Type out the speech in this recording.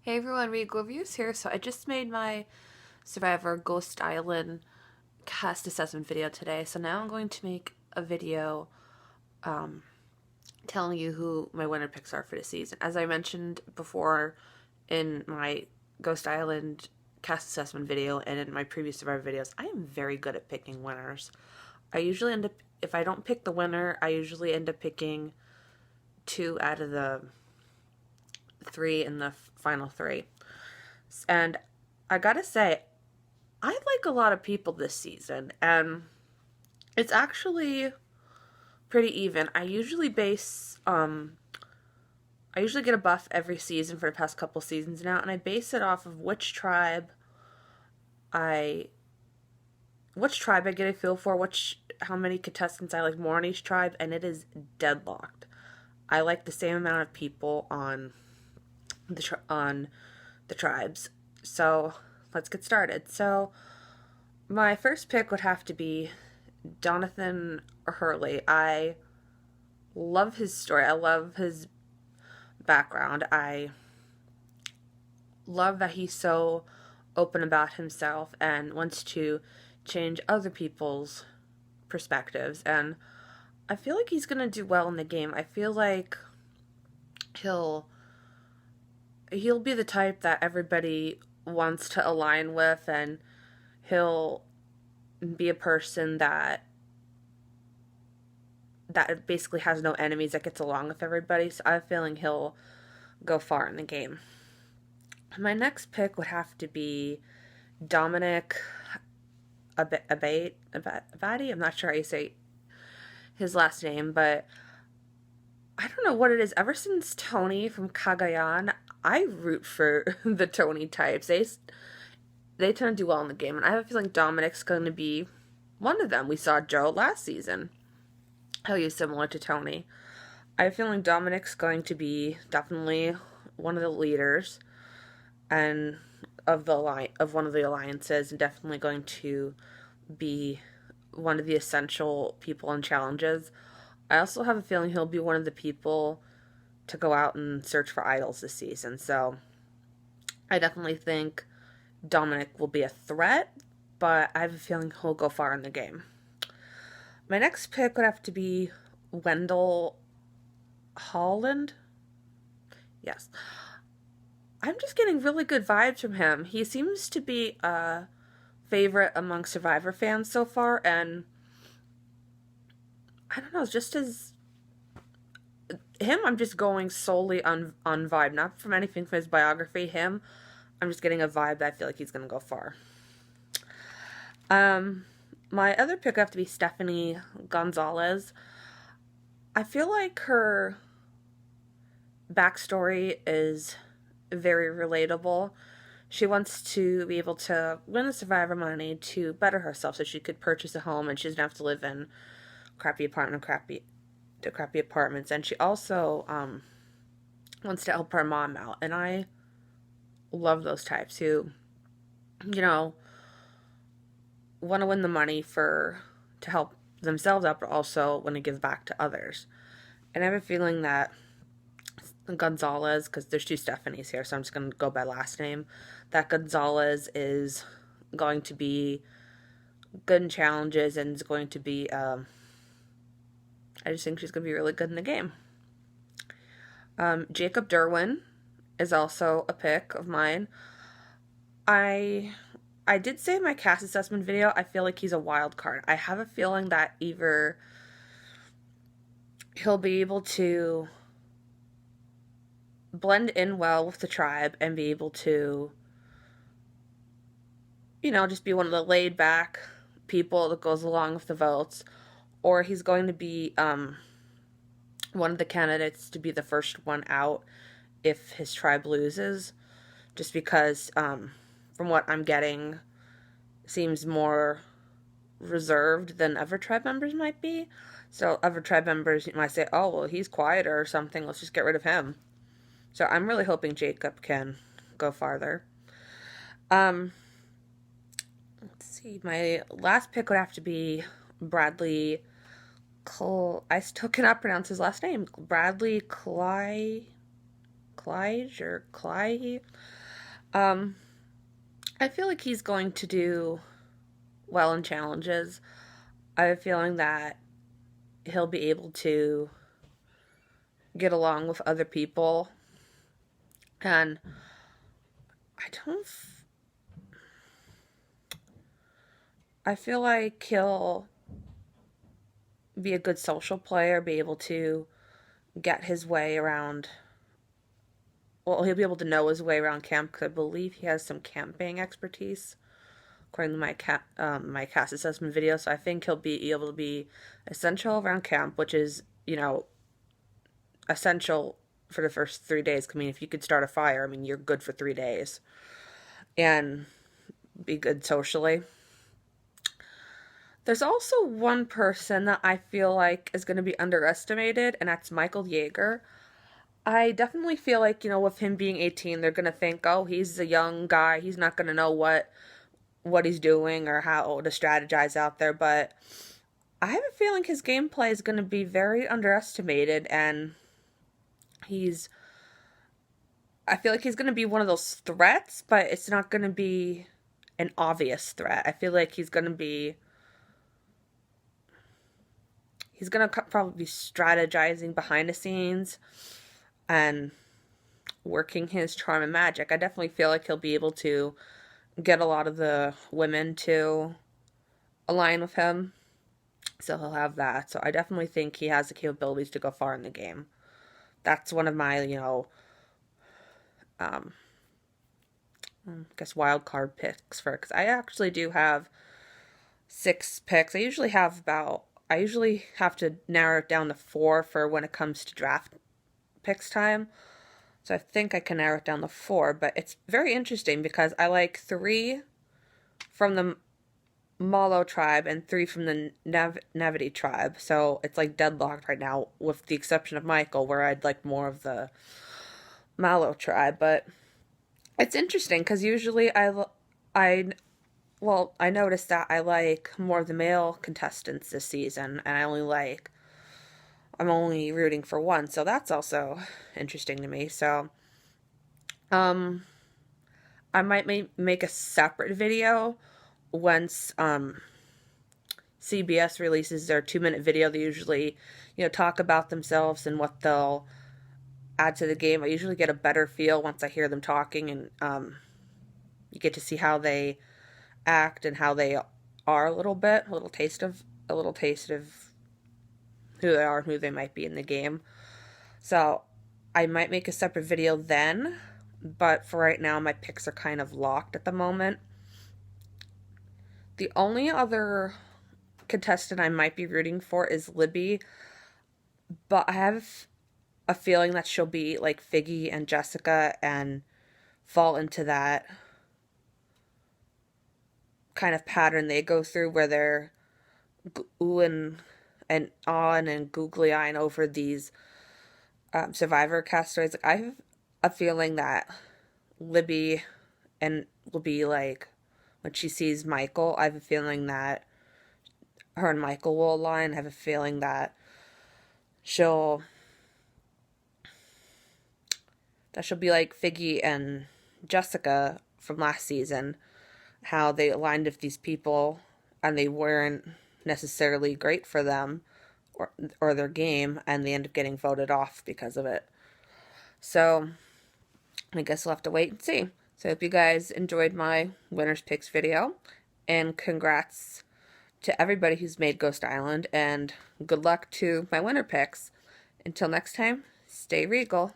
Hey everyone, Reed Reviews here. So I just made my Survivor Ghost Island cast assessment video today. So now I'm going to make a video telling you who my winner picks are for the season. As I mentioned before in my Ghost Island cast assessment video and in my previous Survivor videos, I am very good at picking winners. I usually end up, if I don't pick the winner, I usually end up picking 2 out of the 3 in the final 3. And I gotta say, I like a lot of people this season, and it's actually pretty even. I usually get a buff every season for the past couple seasons now, and I base it off of which tribe I get a feel for, how many contestants I like more on each tribe, and it is deadlocked. I like the same amount of people on the tribes. So let's get started. So my first pick would have to be Jonathan Hurley. I love his story. I love his background. I love that he's so open about himself and wants to change other people's perspectives. And I feel like he's going to do well in the game. I feel like he'll be the type that everybody wants to align with, and he'll be a person that basically has no enemies, that gets along with everybody. So I have a feeling he'll go far in the game. My next pick would have to be Dominic Abate. I'm not sure how you say his last name, but I don't know what it is. Ever since Tony from Cagayan, I root for the Tony types. They tend to do well in the game, and I have a feeling Dominic's going to be one of them. We saw Joe last season, how he was similar to Tony. I have a feeling Dominic's going to be definitely one of the leaders and of one of the alliances, and definitely going to be one of the essential people in challenges. I also have a feeling he'll be one of the people to go out and search for idols this season. So I definitely think Dominic will be a threat, but I have a feeling he'll go far in the game. My next pick would have to be Wendell Holland. Yes. I'm just getting really good vibes from him. He seems to be a favorite among Survivor fans so far, and I don't know, just as him, I'm just going solely on vibe, not from anything from his biography. Him, I'm just getting a vibe that I feel like he's going to go far. My other pick would have to be Stephanie Gonzalez. I feel like her backstory is very relatable. She wants to be able to win the Survivor money to better herself so she could purchase a home and she doesn't have to live in crappy apartments. And she also wants to help her mom out. And I love those types who, want to win the money to help themselves out, but also want to give back to others. And I have a feeling that Gonzalez, because there's 2 Stephanies here, so I'm just going to go by last name, that Gonzalez is going to be good in challenges and is going to be, I just think she's going to be really good in the game. Jacob Derwin is also a pick of mine. I did say in my cast assessment video, I feel like he's a wild card. I have a feeling that either he'll be able to blend in well with the tribe and be able to, just be one of the laid back people that goes along with the votes, or he's going to be one of the candidates to be the first one out if his tribe loses, just because from what I'm getting, seems more reserved than other tribe members might be. So other tribe members might say, oh, well, he's quieter or something, let's just get rid of him. So I'm really hoping Jacob can go farther. Let's see, my last pick would have to be Bradley I still cannot pronounce his last name. Bradley Clyde. Um, I feel like he's going to do well in challenges. I have a feeling that he'll be able to get along with other people, and I don't. I feel like he'll be a good social player, be able to get his way around. Well, he'll be able to know his way around camp because I believe he has some camping expertise, according to my cast assessment video. So I think he'll be able to be essential around camp, which is, essential for the first 3 days. I mean, if you could start a fire, I mean, you're good for 3 days. And be good socially. There's also one person that I feel like is going to be underestimated, and that's Michael Yeager. I definitely feel like, with him being 18, they're going to think, oh, he's a young guy. He's not going to know what he's doing or how to strategize out there. But I have a feeling his gameplay is going to be very underestimated, and I feel like he's going to be one of those threats, but it's not going to be an obvious threat. I feel like he's going to probably be strategizing behind the scenes and working his charm and magic. I definitely feel like he'll be able to get a lot of the women to align with him. So he'll have that. So I definitely think he has the capabilities to go far in the game. That's one of my, I guess wild card picks because I actually do have 6 picks. I usually have to narrow it down to 4 for when it comes to draft picks time. So I think I can narrow it down to 4, but it's very interesting because I like 3 from the Malo tribe and 3 from the Navity tribe. So it's like deadlocked right now, with the exception of Michael, where I'd like more of the Malo tribe. But it's interesting because usually I noticed that I like more of the male contestants this season, and I'm only rooting for one, so that's also interesting to me. So, I might make a separate video once CBS releases their 2-minute video. They usually, talk about themselves and what they'll add to the game. I usually get a better feel once I hear them talking, and you get to see how they act and how they are a little taste of who they are and who they might be in the game. So I might make a separate video then, but for right now my picks are kind of locked at the moment. The only other contestant I might be rooting for is Libby, but I have a feeling that she'll be like Figgy and Jessica and fall into that kind of pattern they go through where they're oohing and on and googly eyeing over these Survivor castaways. I have a feeling that Libby will be like, when she sees Michael, I have a feeling that her and Michael will align. I have a feeling that she'll be like Figgy and Jessica from last season, how they aligned with these people and they weren't necessarily great for them or their game, and they end up getting voted off because of it. So I guess we'll have to wait and see. So I hope you guys enjoyed my winners picks video, and congrats to everybody who's made Ghost Island, and good luck to my winner picks. Until next time, stay regal.